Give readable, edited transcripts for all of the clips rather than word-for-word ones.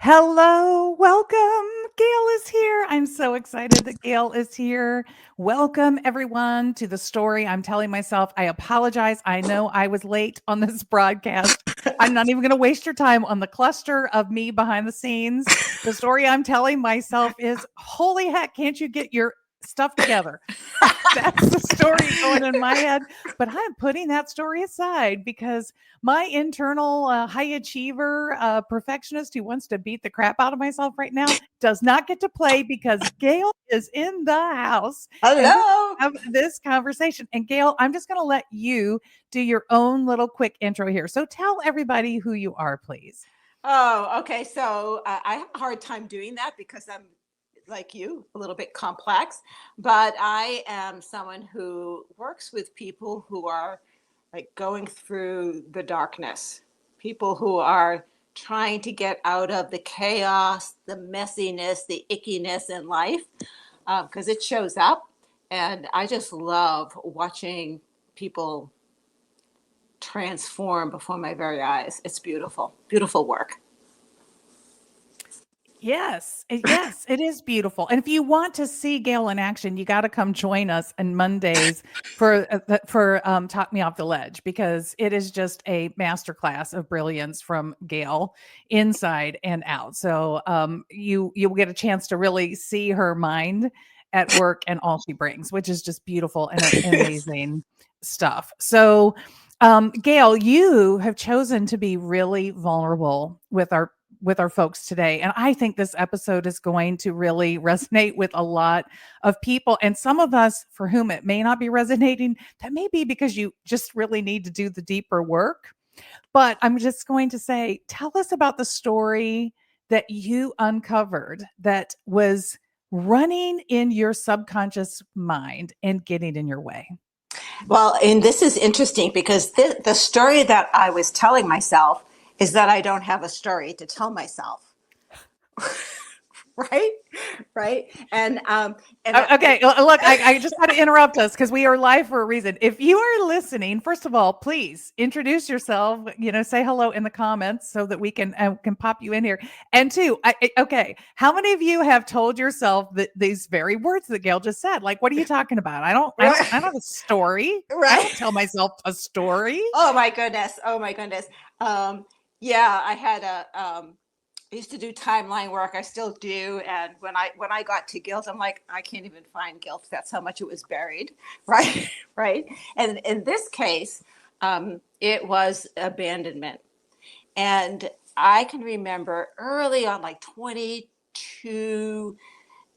Hello, welcome. Gail is here. I'm so excited that Gail is here. Welcome, everyone, to the story I'm telling myself. I apologize. I know I was late on this broadcast. I'm not even going to waste your time on the cluster of me behind the scenes. The story I'm telling myself is holy heck, can't you get your stuff together? That's the story going in my head. But I'm putting that story aside because my internal high achiever perfectionist who wants to beat the crap out of myself right now does not get to play because Gail is in the house and we're Hello. going to have this conversation. And Gail, I'm just going to let you do your own little quick intro here. So tell everybody who you are, please. Oh, okay. So I have a hard time doing that because I'm like you, a little bit complex, but I am someone who works with people who are like going through the darkness, people who are trying to get out of the chaos, the messiness, the ickiness in life, because it shows up. And I just love watching people transform before my very eyes. It's beautiful, beautiful work. Yes, yes, it is beautiful. And if you want to see Gail in action, you got to come join us on Mondays for Talk Me Off the Ledge because it is just a masterclass of brilliance from Gail inside and out. So you'll get a chance to really see her mind at work and all she brings, which is just beautiful and amazing stuff. So Gail, you have chosen to be really vulnerable with our folks today. And I think this episode is going to really resonate with a lot of people. And some of us for whom it may not be resonating, that may be because you just really need to do the deeper work. But I'm just going to say, tell us about the story that you uncovered that was running in your subconscious mind and getting in your way. Well, and this is interesting because the story that I was telling myself is that I don't have a story to tell myself. Right, right, and Okay, look, I just had to interrupt us because we are live for a reason. If you are listening, first of all, please introduce yourself. Say hello in the comments so that we can pop you in here. And two, okay, how many of you have told yourself that these very words that Gail just said? Like, what are you talking about? I don't have a story. I right. don't tell myself a story. Oh my goodness, oh my goodness. Yeah, I used to do timeline work. I still do. And when I got to guilt, I'm like, I can't even find guilt. That's how much it was buried, right? Right. And in this case, it was abandonment. And I can remember early on, like 22,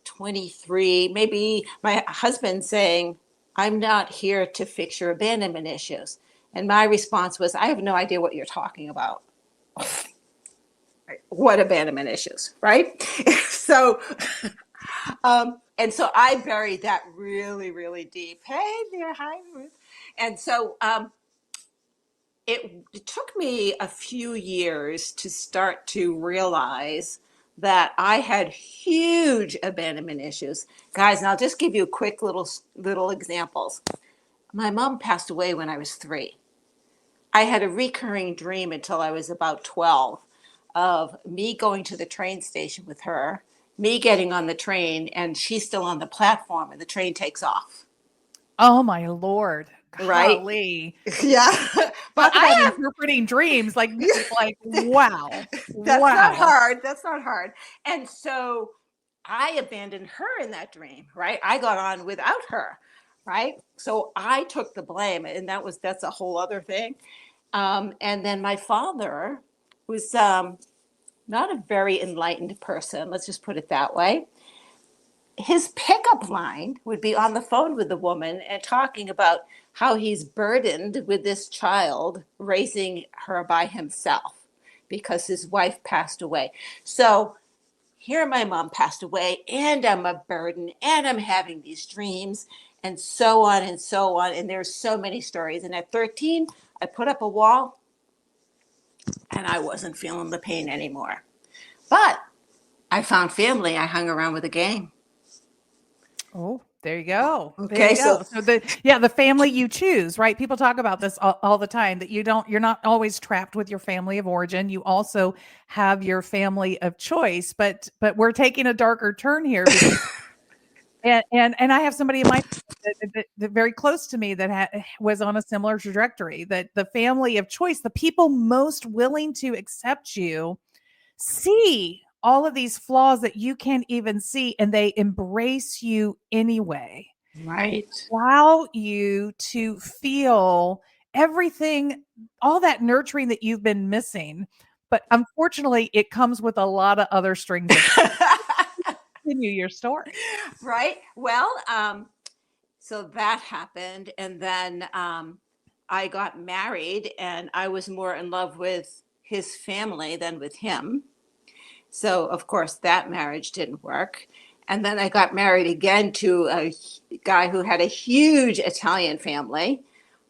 23, maybe my husband saying, I'm not here to fix your abandonment issues. And my response was, I have no idea what you're talking about. What abandonment issues, right? so, and so I buried that really, really deep. Hey there, hi Ruth. And so it took me a few years to start to realize that I had huge abandonment issues, guys. And I'll just give you a quick little examples. My mom passed away when I was 3. I had a recurring dream until I was about 12 of me going to the train station with her, me getting on the train, and she's still on the platform, and the train takes off. Oh my Lord. Right? Golly. Yeah. But Talk about I interpreting dreams. Like have, wow. that's not Wow. hard. That's not hard. And so I abandoned her in that dream, right? I got on without her, right? So I took the blame, and that's a whole other thing. And then my father was not a very enlightened person. Let's just put it that way. His pickup line would be on the phone with the woman and talking about how he's burdened with this child, raising her by himself because his wife passed away. So here my mom passed away, and I'm a burden, and I'm having these dreams, and so on and so on. And there's so many stories. And at 13, I put up a wall, and I wasn't feeling the pain anymore. But I found family. I hung around with a gang. Oh, There you go. There Okay, you so go. So the family you choose, right? People talk about this all the time, that you're not always trapped with your family of origin. You also have your family of choice, but we're taking a darker turn here because and I have somebody in my that very close to me that was on a similar trajectory, that the family of choice, the people most willing to accept you, see all of these flaws that you can't even see, and they embrace you anyway. right. Allow you to feel everything, all that nurturing that you've been missing. But unfortunately, it comes with a lot of other strings attached. Continue your story. Right. Well, so that happened, and then I got married, and I was more in love with his family than with him. So of course that marriage didn't work. And then I got married again to a guy who had a huge Italian family,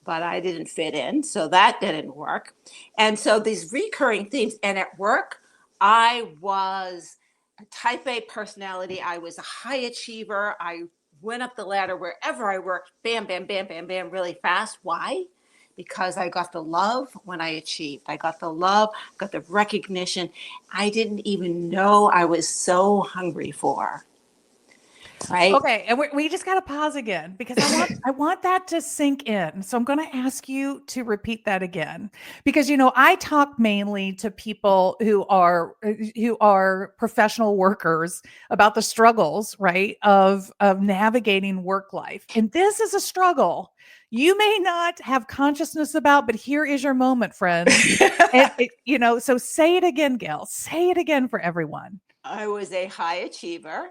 but I didn't fit in, so that didn't work. And so these recurring themes. And at work, I was a type A personality. I was a high achiever. I went up the ladder wherever I worked, bam, bam, bam, bam, bam, really fast. Why? Because I got the love when I achieved. I got the love, got the recognition I didn't even know I was so hungry for. Right? Okay, and we just got to pause again because I want that to sink in. So I'm going to ask you to repeat that again, because I talk mainly to people who are professional workers about the struggles, right, of navigating work life, and this is a struggle you may not have consciousness about, but here is your moment, friends. And so say it again, Gail. Say it again for everyone. I was a high achiever,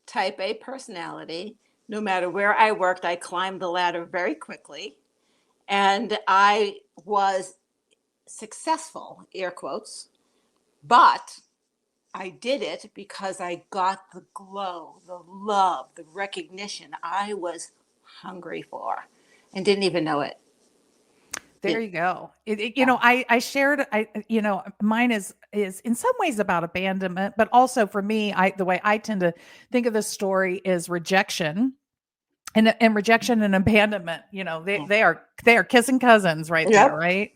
type A personality. No matter where I worked, I climbed the ladder very quickly. And I was successful, air quotes, but I did it because I got the glow, the love, the recognition I was hungry for and didn't even know it. There you go. Yeah. I shared, mine is in some ways about abandonment, but also for me, the way I tend to think of this story is rejection, and rejection and abandonment. They are kissing cousins right there, Yep. right?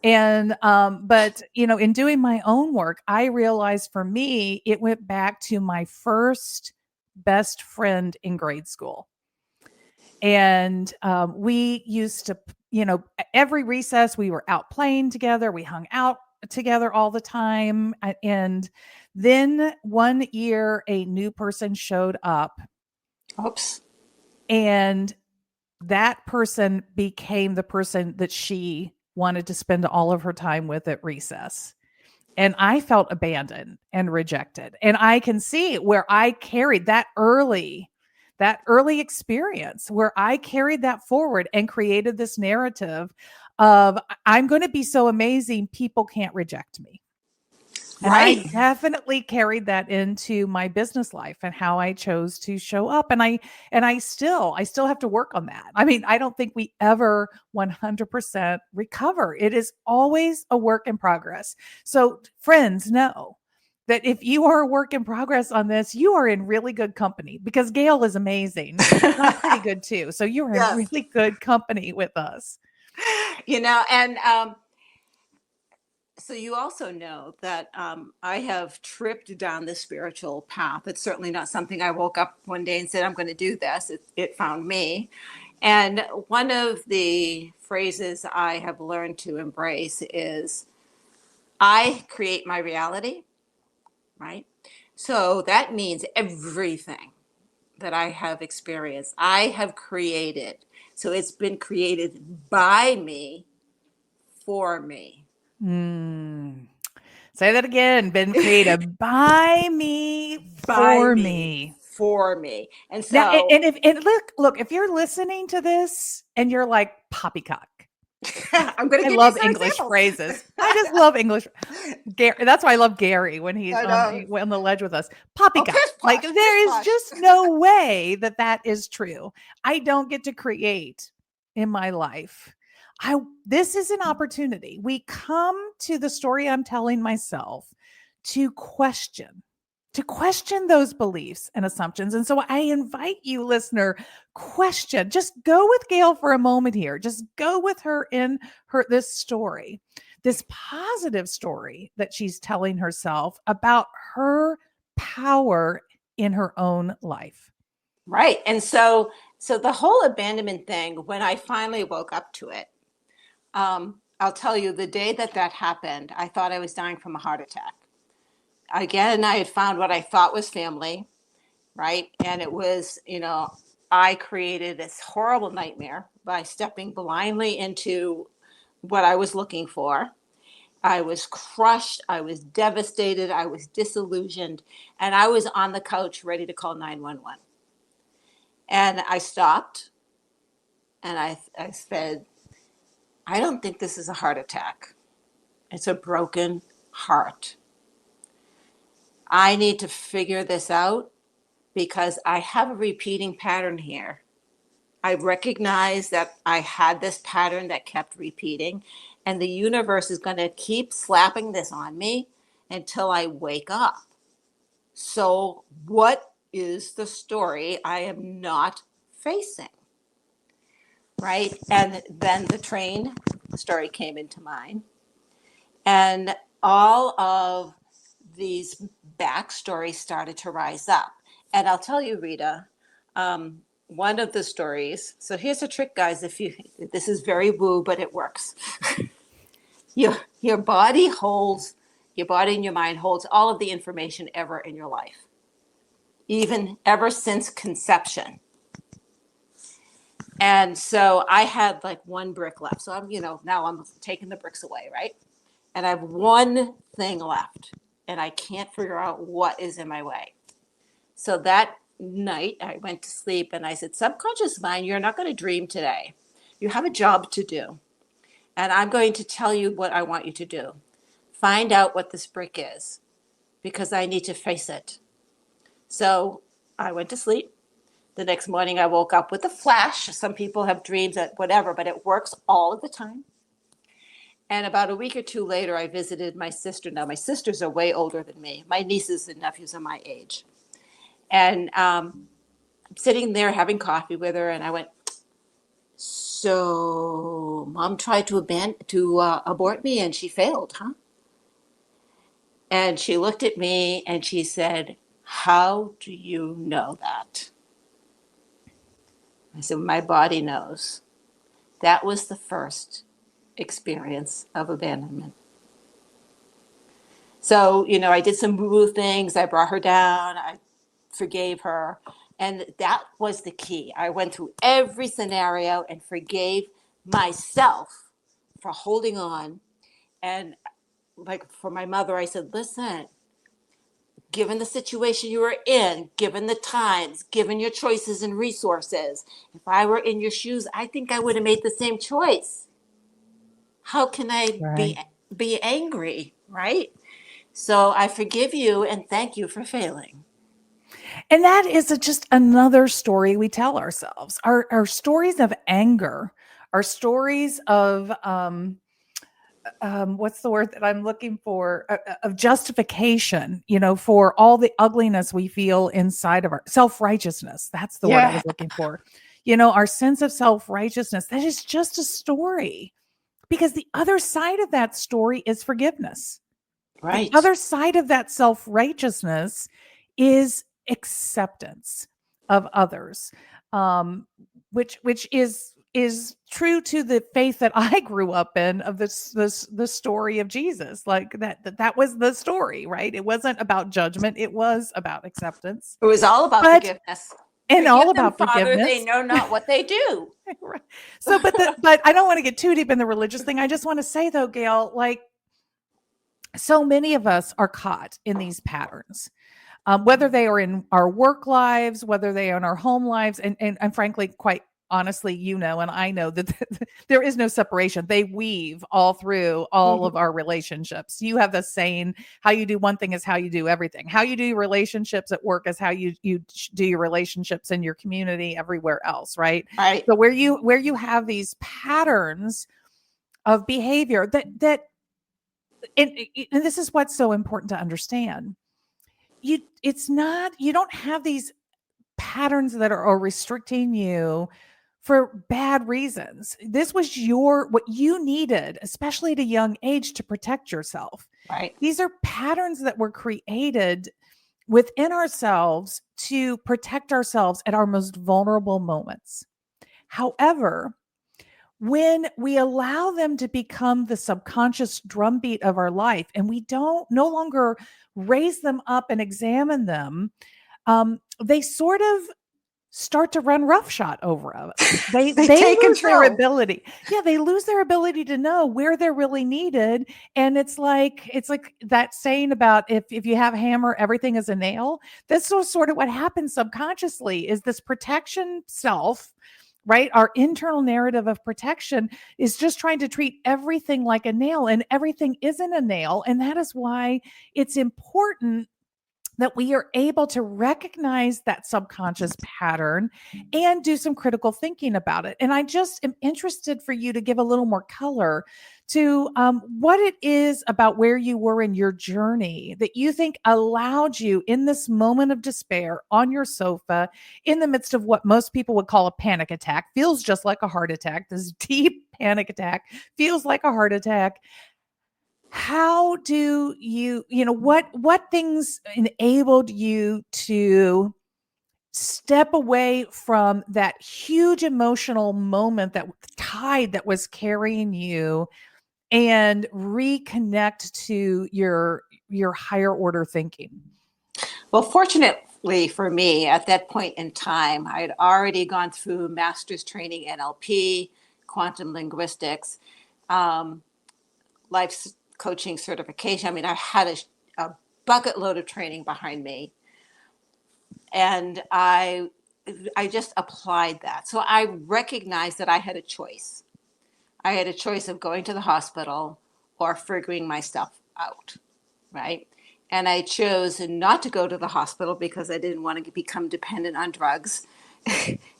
And but in doing my own work, I realized for me, it went back to my first best friend in grade school. And we used to, every recess we were out playing together. We hung out together all the time. And then one year, a new person showed up, Oops. and that person became the person that she wanted to spend all of her time with at recess. And I felt abandoned and rejected. And I can see where I carried that early experience, where I carried that forward and created this narrative of, I'm going to be so amazing, people can't reject me. And I Right. definitely carried that into my business life and how I chose to show up. And I still have to work on that. I mean, I don't think we ever 100% recover. It is always a work in progress. So friends, know that if you are a work in progress on this, you are in really good company, because Gail is amazing. And I'm pretty good too. So you're in Yes. really good company with us. And so you also know that I have tripped down this spiritual path. It's certainly not something I woke up one day and said, I'm going to do this. It found me. And one of the phrases I have learned to embrace is, I create my reality, right? So that means everything that I have experienced, I have created. So it's been created by me, for me. Mm. Say that again. Been created by me, By for me, me. for me. And Now, so and look, if you're listening to this and you're like, poppycock, I'm going to I give you love some English examples. phrases. I just love English. Gary, that's why I love Gary when he's I know. on the ledge with us. Oh, Poppycock. pish Like, posh, pish there is posh. just no way that that is true. I don't get to create in my life. This is an opportunity. We come to the story I'm telling myself to question. to question those beliefs and assumptions. And so I invite you, listener, just go with Gail for a moment here. Just go with her in this story, this positive story that she's telling herself about her power in her own life. Right. And so the whole abandonment thing, when I finally woke up to it, I'll tell you, the day that happened, I thought I was dying from a heart attack. Again, I had found what I thought was family, right? And it was, I created this horrible nightmare by stepping blindly into what I was looking for. I was crushed. I was devastated. I was disillusioned. And I was on the couch ready to call 911. And I stopped and I said, I don't think this is a heart attack. It's a broken heart. I need to figure this out because I have a repeating pattern here. I recognize that I had this pattern that kept repeating, and the universe is going to keep slapping this on me until I wake up. So, what is the story I am not facing? Right? And then the train story came into mind. And all of these backstories started to rise up. And I'll tell you, Rita, one of the stories. So here's a trick, guys. This is very woo, but it works. Your body and your mind holds all of the information ever in your life, even ever since conception. And so I had like one brick left. So now I'm taking the bricks away, right? And I have one thing left, and I can't figure out what is in my way. So that night I went to sleep and I said, subconscious mind, you're not going to dream today. You have a job to do. And I'm going to tell you what I want you to do. Find out what this brick is, because I need to face it. So I went to sleep. The next morning I woke up with a flash. Some people have dreams at whatever, but it works all of the time. And about a week or two later, I visited my sister. Now, my sisters are way older than me. My nieces and nephews are my age. And I'm sitting there having coffee with her, and I went, so Mom tried to abort me, and she failed, huh? And she looked at me, and she said, how do you know that? I said, my body knows. That was the first experience of abandonment. So, I did some woo things. I brought her down. I forgave her. And that was the key. I went through every scenario and forgave myself for holding on. And like for my mother, I said, listen, given the situation you were in, given the times, given your choices and resources, if I were in your shoes, I think I would have made the same choice. How can I be angry, right? So I forgive you and thank you for failing. And that is just another story we tell ourselves. Our stories of anger, our stories of what's the word that I'm looking for? Of justification, for all the ugliness we feel inside of our self-righteousness. That's the word I was looking for. Our sense of self-righteousness, that is just a story, because the other side of that story is forgiveness. Right. The other side of that self-righteousness is acceptance of others, which is true to the faith that I grew up in, of the story of Jesus. Like that was the story, right? It wasn't about judgment. It was about acceptance. It was all about forgiveness. And all about Father, forgiveness. they know not what they do. Right. So, but I don't want to get too deep in the religious thing. I just want to say though, Gail, like so many of us are caught in these patterns. Whether they are in our work lives, whether they are in our home lives, and frankly, quite honestly, and I know that there is no separation. They weave all through all of our relationships. You have the saying, how you do one thing is how you do everything. How you do your relationships at work is how you do your relationships in your community, everywhere else, right? Right. So where you have these patterns of behavior that and this is what's so important to understand. you don't have these patterns that are restricting you for bad reasons. This was what you needed, especially at a young age, to protect yourself. Right. These are patterns that were created within ourselves to protect ourselves at our most vulnerable moments. However, when we allow them to become the subconscious drumbeat of our life and we don't no longer raise them up and examine them, they sort of start to run roughshod over us. They take lose their control. ability. Yeah, they lose their ability to know where they're really needed. And it's like that saying about if you have a hammer, everything is a nail. That's sort of what happens subconsciously is this protection self, right? Our internal narrative of protection is just trying to treat everything like a nail, and everything isn't a nail. And that is why it's important that we are able to recognize that subconscious pattern and do some critical thinking about it. And I just am interested for you to give a little more color to what it is about where you were in your journey that you think allowed you in this moment of despair on your sofa in the midst of what most people would call a panic attack, feels just like a heart attack. This deep panic attack feels like a heart attack. How do what things enabled you to step away from that huge emotional moment, that tide that was carrying you, and reconnect to your higher order thinking? Well, fortunately for me, at that point in time, I had already gone through master's training NLP, quantum linguistics, um, life coaching certification. I mean, I had a bucket load of training behind me, and I just applied that. So I recognized that I had a choice. I had a choice of going to the hospital or figuring my stuff out, right? And I chose not to go to the hospital because I didn't want to become dependent on drugs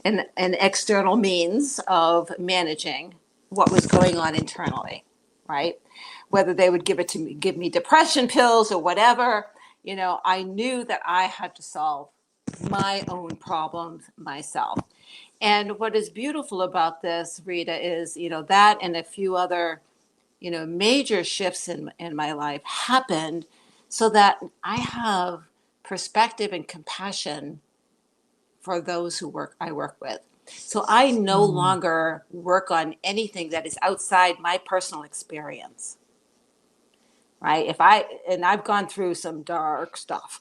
and external means of managing what was going on internally, right? Whether they would give me depression pills or whatever, I knew that I had to solve my own problems myself. And what is beautiful about this, Rita, is, that and a few other, major shifts in my life happened so that I have perspective and compassion for those I work with. So I no Mm. longer work on anything that is outside my personal experience. Right. And I've gone through some dark stuff,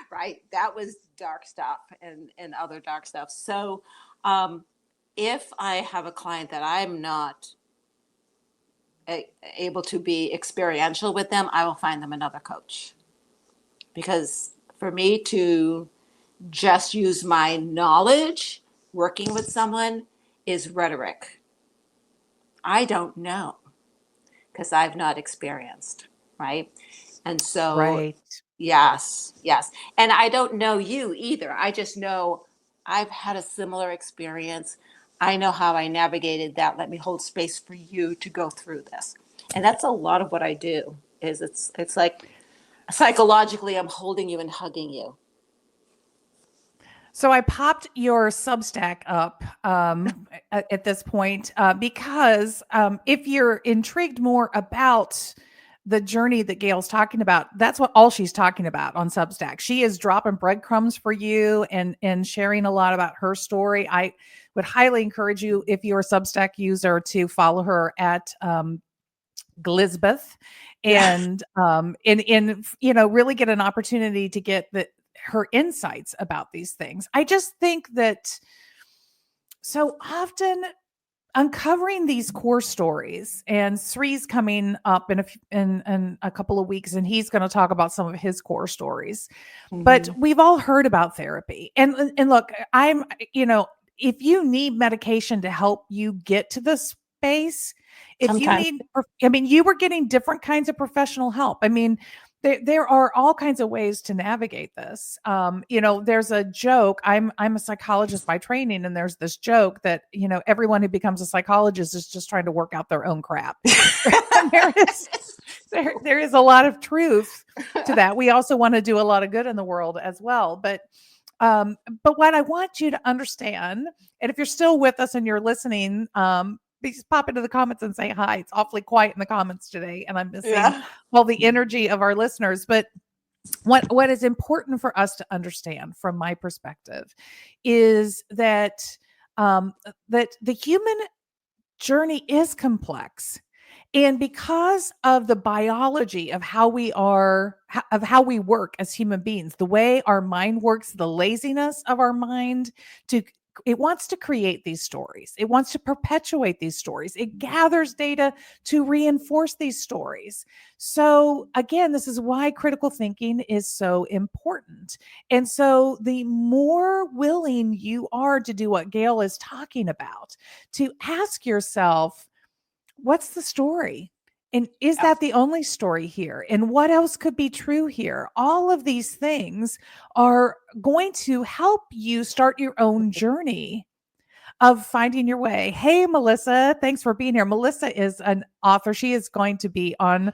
right? That was dark stuff and other dark stuff. So, if I have a client that I'm not able to be experiential with them, I will find them another coach. Because for me to just use my knowledge working with someone is rhetoric. I don't know because I've not experienced, right? And so, Right. yes, yes. And I don't know you either. I just know I've had a similar experience. I know how I navigated that. Let me hold space for you to go through this. And that's a lot of what I do. It's like psychologically I'm holding you and hugging you. So I popped your Substack up at this point because if you're intrigued more about the journey that Gail's talking about, that's what all she's talking about on Substack. She is dropping breadcrumbs for you and sharing a lot about her story. I would highly encourage you, if you're a Substack user, to follow her at Glizbeth, Yeah. and really get an opportunity to get her insights about these things. I just think that so often uncovering these core stories, and Sri's coming up in a couple of weeks, and he's going to talk about some of his core stories. But Mm-hmm. we've all heard about therapy, and look, I'm if you need medication to help you get to this space, if you Sometimes. need, I mean, you were getting different kinds of professional help. I mean, there are all kinds of ways to navigate this. There's a joke. I'm a psychologist by training, and there's this joke that everyone who becomes a psychologist is just trying to work out their own crap. And there is There is a lot of truth to that. We also want to do a lot of good in the world as well. But what I want you to understand, and if you're still with us and you're listening, please pop into the comments and say hi. It's awfully quiet in the comments today, and I'm missing Yeah. all the energy of our listeners. But what is important for us to understand from my perspective is that the human journey is complex, and because of the biology of how we are, of how we work as human beings, the way our mind works, the laziness of our mind, to it wants to create these stories. It wants to perpetuate these stories. It gathers data to reinforce these stories. So, again, this is why critical thinking is so important. And so, the more willing you are to do what Gail is talking about, to ask yourself, what's the story? And is Yeah. that the only story here? And what else could be true here? All of these things are going to help you start your own journey of finding your way. Hey, Melissa, thanks for being here. Melissa is an author. She is going to be on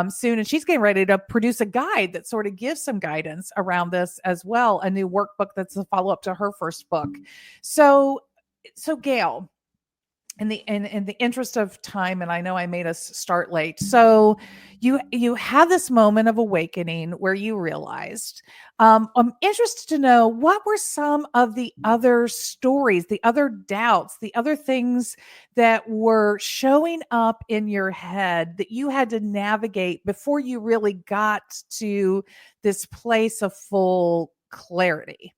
soon, and she's getting ready to produce a guide that sort of gives some guidance around this as well. A new workbook that's a follow up to her first book. So Gail, in the interest of time, and I know I made us start late, so you had this moment of awakening where you realized, I'm interested to know, what were some of the other stories, the other doubts, the other things that were showing up in your head that you had to navigate before you really got to this place of full clarity?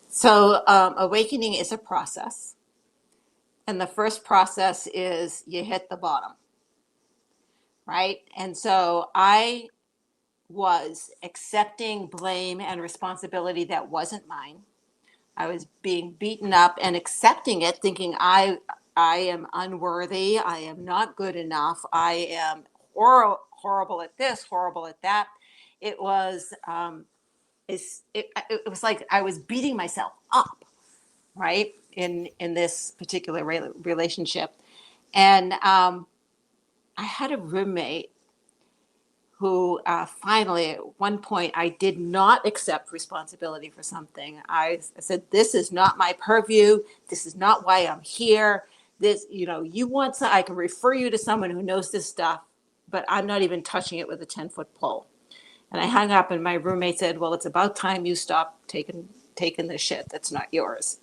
So, awakening is a process. And the first process is you hit the bottom, right? And so I was accepting blame and responsibility that wasn't mine. I was being beaten up and accepting it, thinking I am unworthy, I am not good enough, I am horrible at this, horrible at that. It was it was like I was beating myself up, right, in this particular relationship. And I had a roommate who finally, at one point, I did not accept responsibility for something. I said, "This is not my purview. This is not why I'm here. This, you want some, I can refer you to someone who knows this stuff, but I'm not even touching it with a 10-foot pole." And I hung up, and my roommate said, "Well, it's about time you stop taking the shit that's not yours."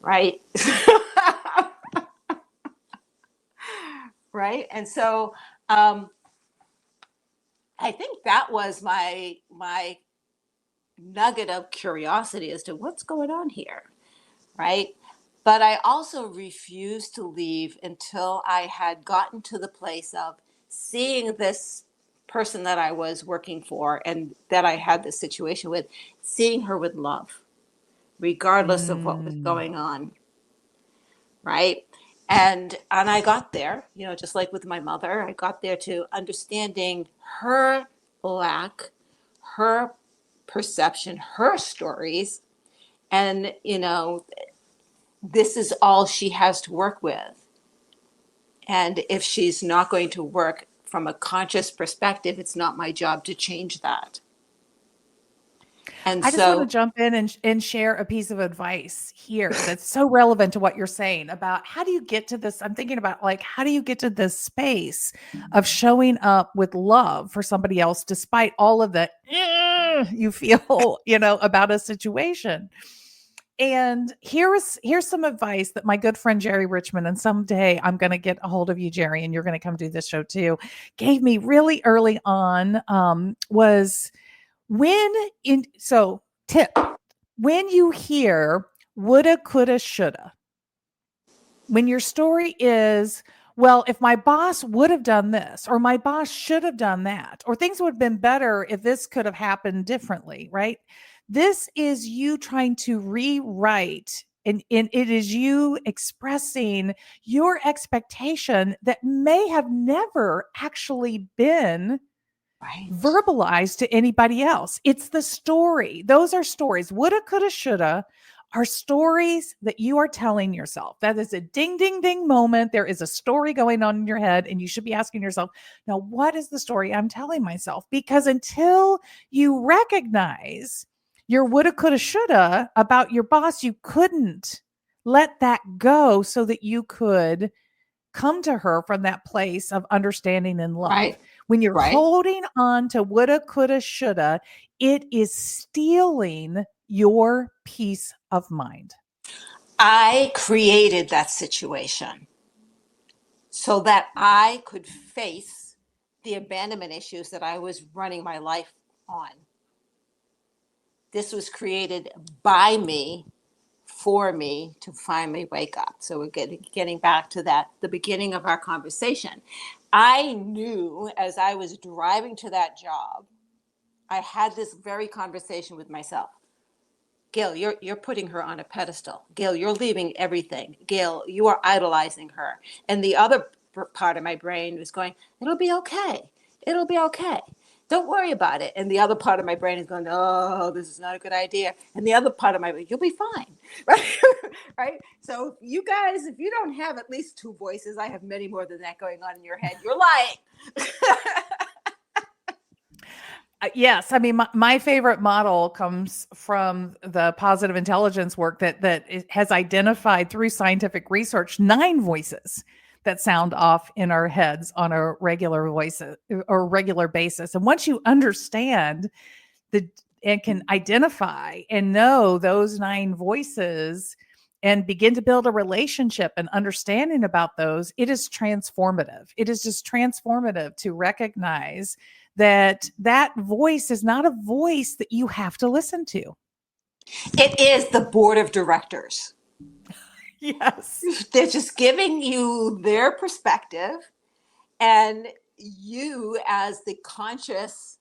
Right? Right? And so I think that was my nugget of curiosity as to what's going on here, right? But I also refused to leave until I had gotten to the place of seeing this person that I was working for and that I had this situation with, seeing her with love, regardless of what was Mm. going on, right? And I got there, just like with my mother, I got there to understanding her lack, her perception, her stories, and this is all she has to work with. And if she's not going to work from a conscious perspective, it's not my job to change that. And I just want to so, jump in and share a piece of advice here that's so relevant to what you're saying about how do you get to this. I'm thinking about, like, how do you get to this space of showing up with love for somebody else despite all of the you feel, about a situation. And here's some advice that my good friend Jerry Richmond, and someday I'm going to get a hold of you, Jerry, and you're going to come do this show too, gave me really early on, was when in so tip, when you hear woulda, coulda, shoulda, when your story is, well, if my boss would have done this, or my boss should have done that, or things would have been better if this could have happened differently, right? This is you trying to rewrite, and it is you expressing your expectation that may have never actually been right. verbalized to anybody else. It's the story. Those are stories. Woulda, coulda, shoulda are stories that you are telling yourself. That is a ding, ding, ding moment. There is a story going on in your head, and you should be asking yourself, now, what is the story I'm telling myself? Because until you recognize your woulda, coulda, shoulda about your boss, you couldn't let that go so that you could come to her from that place of understanding and love. Right. When you're Right. holding on to woulda, coulda, shoulda, it is stealing your peace of mind. I created that situation so that I could face the abandonment issues that I was running my life on. This was created by me, for me to finally wake up. So we're getting back to that, the beginning of our conversation. I knew as I was driving to that job, I had this very conversation with myself. Gail, you're putting her on a pedestal. Gail, you're leaving everything. Gail, you are idolizing her. And the other part of my brain was going, it'll be okay. It'll be okay. Don't worry about it. And the other part of my brain is going, oh, this is not a good idea. And the other part of my brain, you'll be fine. Right? Right? So you guys, if you don't have at least two voices, I have many more than that going on in your head. You're lying. Yes, I mean my favorite model comes from the positive intelligence work that it has identified through scientific research 9 voices that sound off in our heads on a regular basis. And once you understand the and can identify and know those 9 voices and begin to build a relationship and understanding about those, it is transformative. It is just transformative to recognize that that voice is not a voice that you have to listen to. It is the board of directors. Yes. They're just giving you their perspective, and you, as the conscious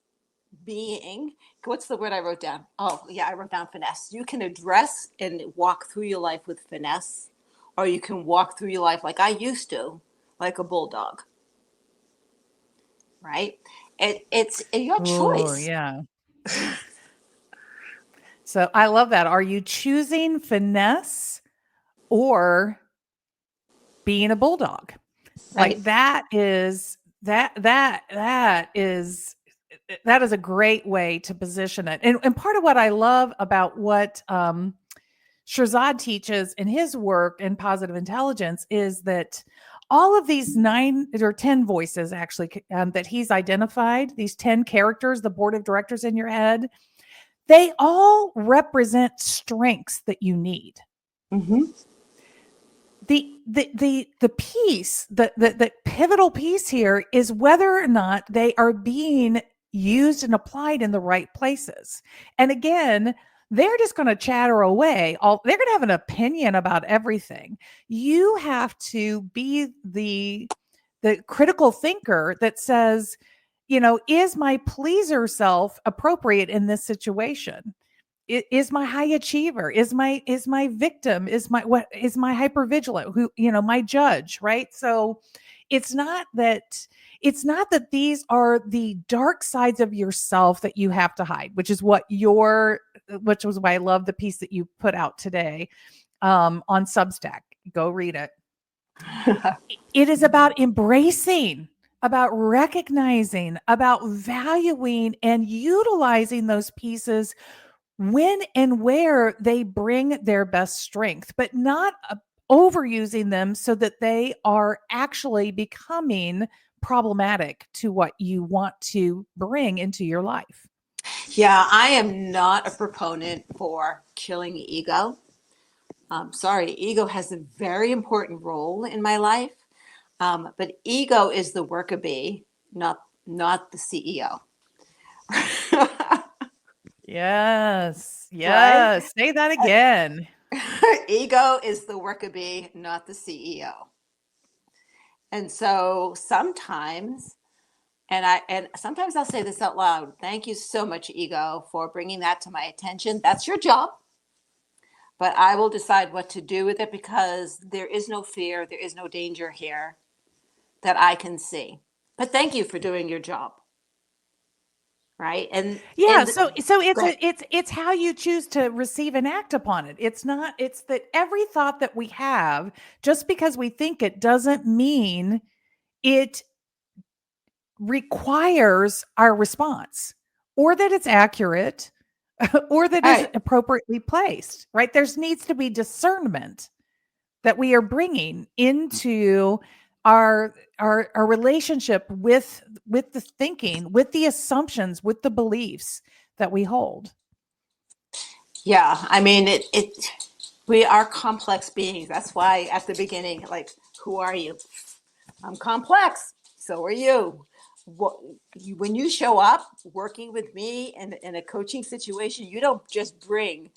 being, what's the word I wrote down? Oh, yeah, I wrote down finesse. You can address and walk through your life with finesse, or you can walk through your life like I used to, like a bulldog, right? It's your Oh, choice. yeah. So I love that. Are you choosing finesse or being a bulldog? Right. Like that is a great way to position it. And part of what I love about what Shirzad teaches in his work in positive intelligence is that all of these 9 or 10 voices actually that he's identified, these 10 characters, the board of directors in your head, they all represent strengths that you need. Mm-hmm. The piece, the pivotal piece here is whether or not they are being used and applied in the right places. And again, they're just going to chatter away. They're going to have an opinion about everything. You have to be the critical thinker that says, is my pleaser self appropriate in this situation? Is my high achiever, is my victim, is my hypervigilant, who, my judge, right? So it's not that these are the dark sides of yourself that you have to hide, which was why I love the piece that you put out today on Substack. Go read it. It is about embracing, about recognizing, about valuing and utilizing those pieces when and where they bring their best strength, but not overusing them so that they are actually becoming problematic to what you want to bring into your life. Yeah, I am not a proponent for killing ego. Sorry, ego has a very important role in my life, but ego is the worker bee, not the CEO. Yes. Right? Yes. Say that again. Ego is the worker bee, not the CEO. And so sometimes, and sometimes I'll say this out loud. Thank you so much, ego, for bringing that to my attention. That's your job. But I will decide what to do with it because there is no fear, there is no danger here that I can see. But thank you for doing your job. right? Yeah, And so go ahead. it's how you choose to receive and act upon it. It's not it's that every thought that we have, just because we think it doesn't mean it requires our response or that it's accurate or that All is right. appropriately placed, right? There's needs to be discernment that we are bringing into our relationship with the thinking, with the assumptions, with the beliefs that we hold. Yeah, I mean, we are complex beings. That's why at the beginning, like, who are you? I'm complex. So are you. What, when you show up working with me in a coaching situation, you don't just bring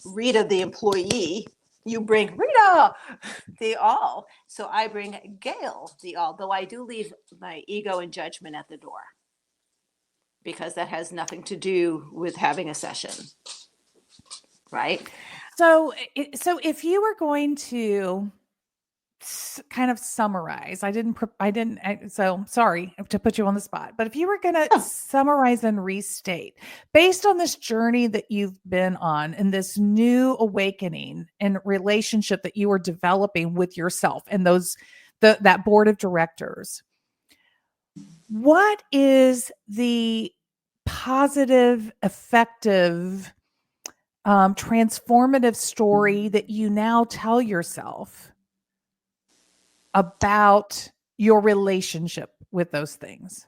Rita, the employee. You bring Rita, the all. So I bring Gail, the all, though I do leave my ego and judgment at the door because that has nothing to do with having a session, right? So, so if you were going to kind of summarize, so sorry to put you on the spot, but if you were going to Oh, summarize and restate based on this journey that you've been on and this new awakening and relationship that you are developing with yourself and that board of directors, what is the positive, effective, transformative story that you now tell yourself about your relationship with those things?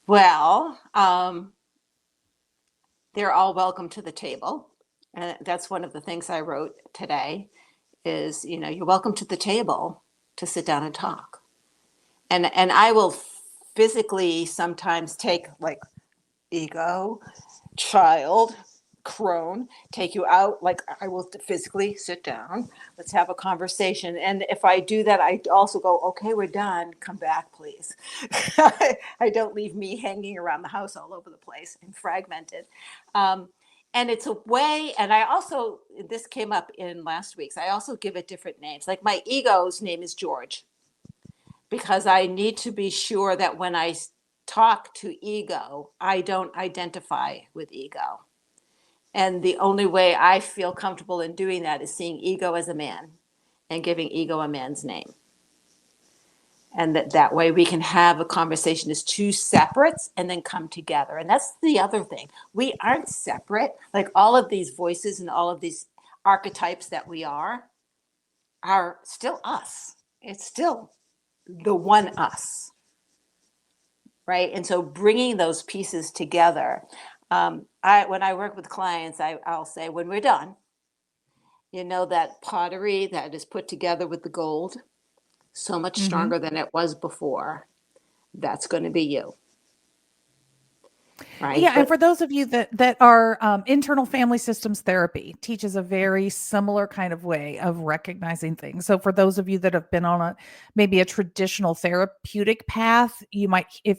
well, they're all welcome to the table. And that's one of the things I wrote today is, you're welcome to the table to sit down and talk. And I will physically sometimes take like ego, child, crone, take you out. Like I will physically sit down. Let's have a conversation. And if I do that, I also go, okay, we're done. Come back, please. I don't leave me hanging around the house all over the place and fragmented. And it's a way, and I also, this came up in last week's, I also give it different names. Like my ego's name is George because I need to be sure that when I talk to ego, I don't identify with ego. And the only way I feel comfortable in doing that is seeing ego as a man and giving ego a man's name. And that way we can have a conversation as two separates and then come together. And that's the other thing. We aren't separate. Like all of these voices and all of these archetypes that we are still us. It's still the one us, right? And so bringing those pieces together. When I work with clients, I'll say, when we're done, that pottery that is put together with the gold, so much Mm-hmm. stronger than it was before. That's going to be you, right? Yeah, and But for those of you that are internal family systems therapy teaches a very similar kind of way of recognizing things. So for those of you that have been on maybe a traditional therapeutic path, you might if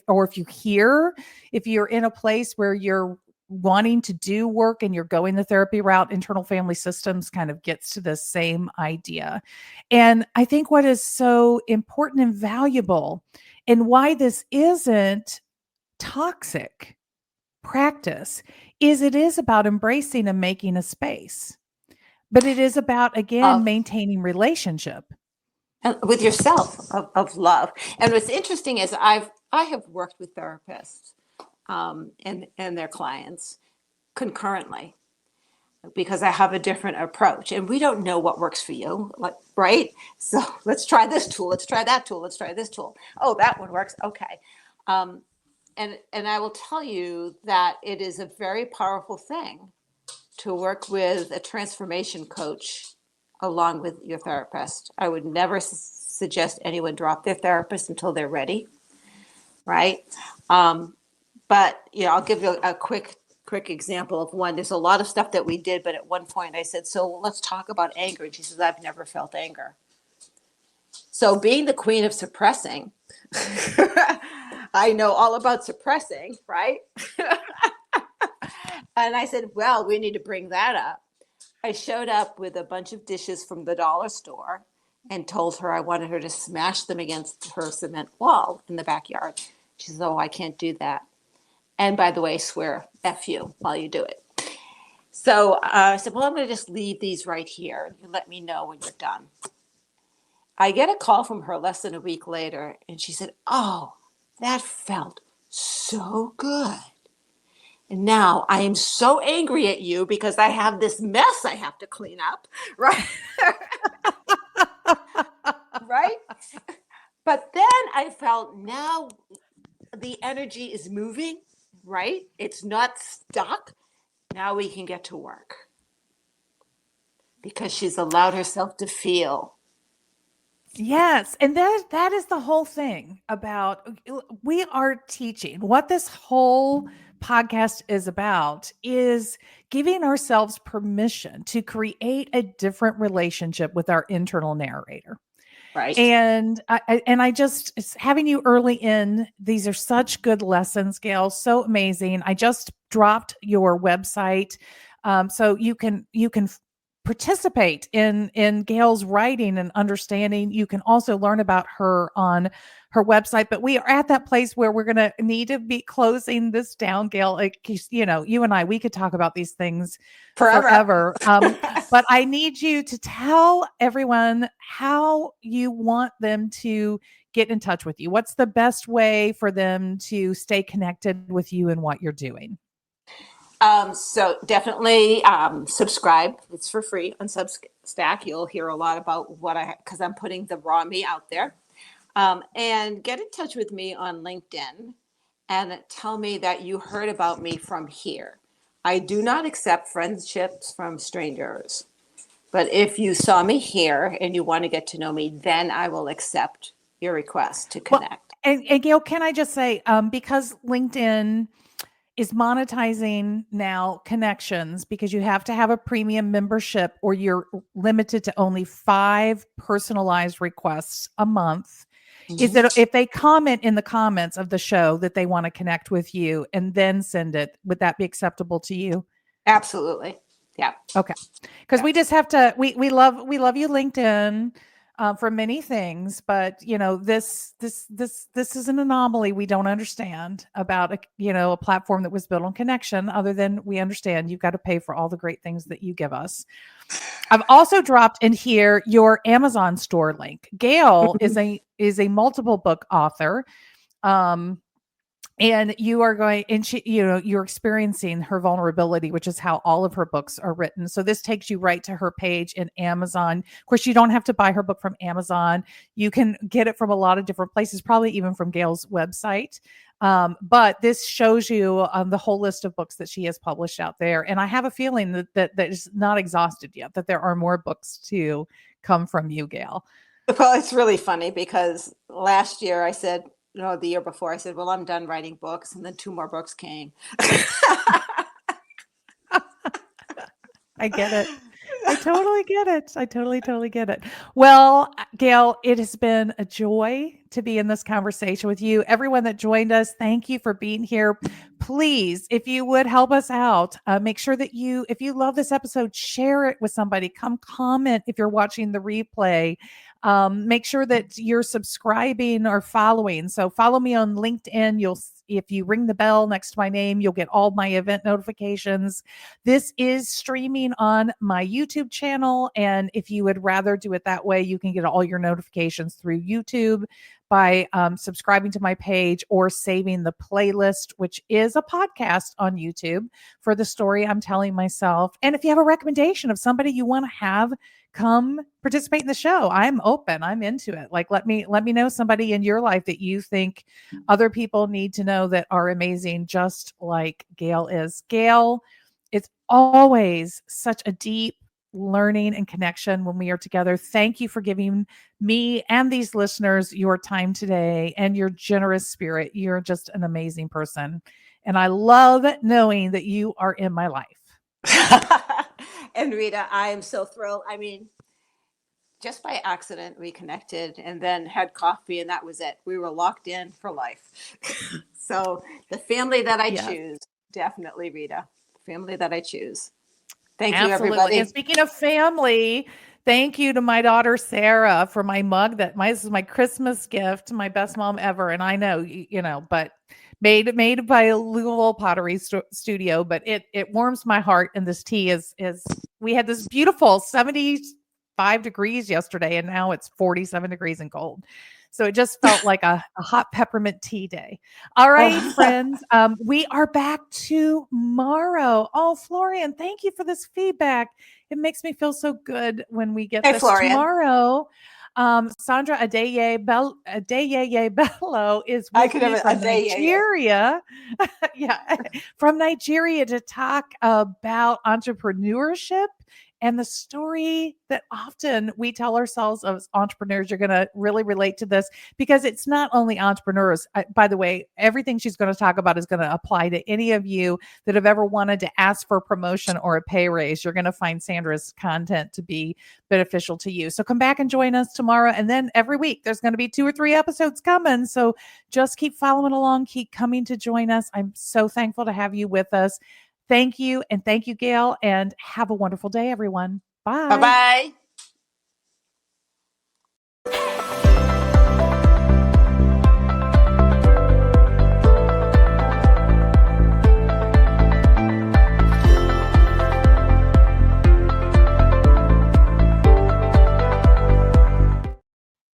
you're in a place where you're wanting to do work and you're going the therapy route, internal family systems kind of gets to the same idea. And I think what is so important and valuable and why this isn't toxic practice is it is about embracing and making a space, but it is about, again, of maintaining relationship. with yourself of love. And what's interesting is I have worked with therapists and their clients concurrently because I have a different approach and we don't know what works for you, like, right? So let's try this tool, let's try that tool, let's try this tool. Oh, that one works. Okay. And I will tell you that it is a very powerful thing to work with a transformation coach along with your therapist. I would never suggest anyone drop their therapist until they're ready, right? But I'll give you a quick example of one. There's a lot of stuff that we did, but at one point I said, so let's talk about anger. And she says, I've never felt anger. So being the queen of suppressing, I know all about suppressing, right? And I said, well, we need to bring that up. I showed up with a bunch of dishes from the dollar store and told her I wanted her to smash them against her cement wall in the backyard. She says, oh, I can't do that. And by the way, swear F you while you do it. So I said, well, I'm going to just leave these right here. You let me know when you're done. I get a call from her less than a week later, and she said, oh, that felt so good. And now I am so angry at you because I have this mess I have to clean up, right? Right? But then I felt now the energy is moving, right? It's not stuck. Now we can get to work because she's allowed herself to feel. Yes, and that is the whole thing about we are teaching. What this whole podcast is about is giving ourselves permission to create a different relationship with our internal narrator. Right. And I just having you early in, these are such good lessons, Gail, so amazing. I just dropped your website, so you can participate in Gail's writing and understanding. You can also learn about her on her website, but we are at that place where we're going to need to be closing this down, Gail. Like, you and I, we could talk about these things forever. But I need you to tell everyone how you want them to get in touch with you. What's the best way for them to stay connected with you and what you're doing? So definitely subscribe. It's for free on Substack. You'll hear a lot about because I'm putting the raw me out there. And get in touch with me on LinkedIn and tell me that you heard about me from here. I do not accept friendships from strangers. But if you saw me here and you want to get to know me, then I will accept your request to connect. Well, and Gail, can I just say, because LinkedIn is monetizing now connections, because you have to have a premium membership or you're limited to only 5 personalized requests a month. Is that if they comment in the comments of the show that they want to connect with you and then send it, would that be acceptable to you? Absolutely. Yeah. Okay. Because we just have to, we love you, LinkedIn, for many things, but this is an anomaly we don't understand about a platform that was built on connection, other than we understand you've got to pay for all the great things that you give us. I've also dropped in here your Amazon store link. Gail is a multiple book author. And you are going, and you're experiencing her vulnerability, which is how all of her books are written. So this takes you right to her page in Amazon. Of course, you don't have to buy her book from Amazon. You can get it from a lot of different places, probably even from Gail's website. But this shows you the whole list of books that she has published out there. And I have a feeling that is not exhausted yet, that there are more books to come from you, Gail. Well, it's really funny because last year I said, the year before I said, well, I'm done writing books. And then 2 more books came. I get it. I totally get it. I totally get it. Well, Gail, it has been a joy to be in this conversation with you. Everyone that joined us, thank you for being here. Please, if you would help us out, make sure that if you love this episode, share it with somebody. Come comment if you're watching the replay. Make sure that you're subscribing or following. So follow me on LinkedIn. If you ring the bell next to my name, you'll get all my event notifications. This is streaming on my YouTube channel. And if you would rather do it that way, you can get all your notifications through YouTube by subscribing to my page or saving the playlist, which is a podcast on YouTube for the story I'm telling myself. And if you have a recommendation of somebody you want to have come participate in the show, I'm open. I'm into it. Like, let me know somebody in your life that you think other people need to know that are amazing, just like Gail is. Gail, it's always such a deep learning and connection when we are together. Thank you for giving me and these listeners your time today and your generous spirit. You're just an amazing person. And I love knowing that you are in my life. And Rita, I am so thrilled. I mean, just by accident, we connected and then had coffee, and that was it. We were locked in for life. So the family that I choose, definitely, Rita, family that I choose. Thank you, everybody. And speaking of family, Thank you to my daughter Sarah for my mug. This is my Christmas gift, my best mom ever. And I know, but made by a Louisville Pottery Studio. But it warms my heart. And this tea is we had this beautiful 75 degrees yesterday, and now it's 47 degrees and cold. So it just felt like a hot peppermint tea day. All right, friends. We are back tomorrow. Oh, Florian, thank you for this feedback. It makes me feel so good when we get this Florian. tomorrow. Sandra Adeye Bello is with me from Nigeria. Yeah, from Nigeria to talk about entrepreneurship and the story that often we tell ourselves as entrepreneurs. You're going to really relate to this because it's not only entrepreneurs. By the way, everything she's going to talk about is going to apply to any of you that have ever wanted to ask for a promotion or a pay raise. You're going to find Sandra's content to be beneficial to you. So come back and join us tomorrow. And then every week, there's going to be 2 or 3 episodes coming. So just keep following along, keep coming to join us. I'm so thankful to have you with us. Thank you. And thank you, Gail. And have a wonderful day, everyone. Bye. Bye-bye.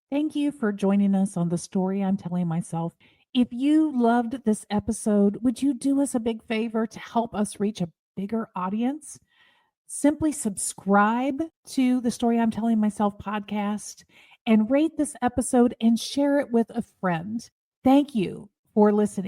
Thank you for joining us on The Story I'm Telling Myself. If you loved this episode, would you do us a big favor to help us reach a bigger audience? Simply subscribe to The Story I'm Telling Myself podcast and rate this episode and share it with a friend. Thank you for listening.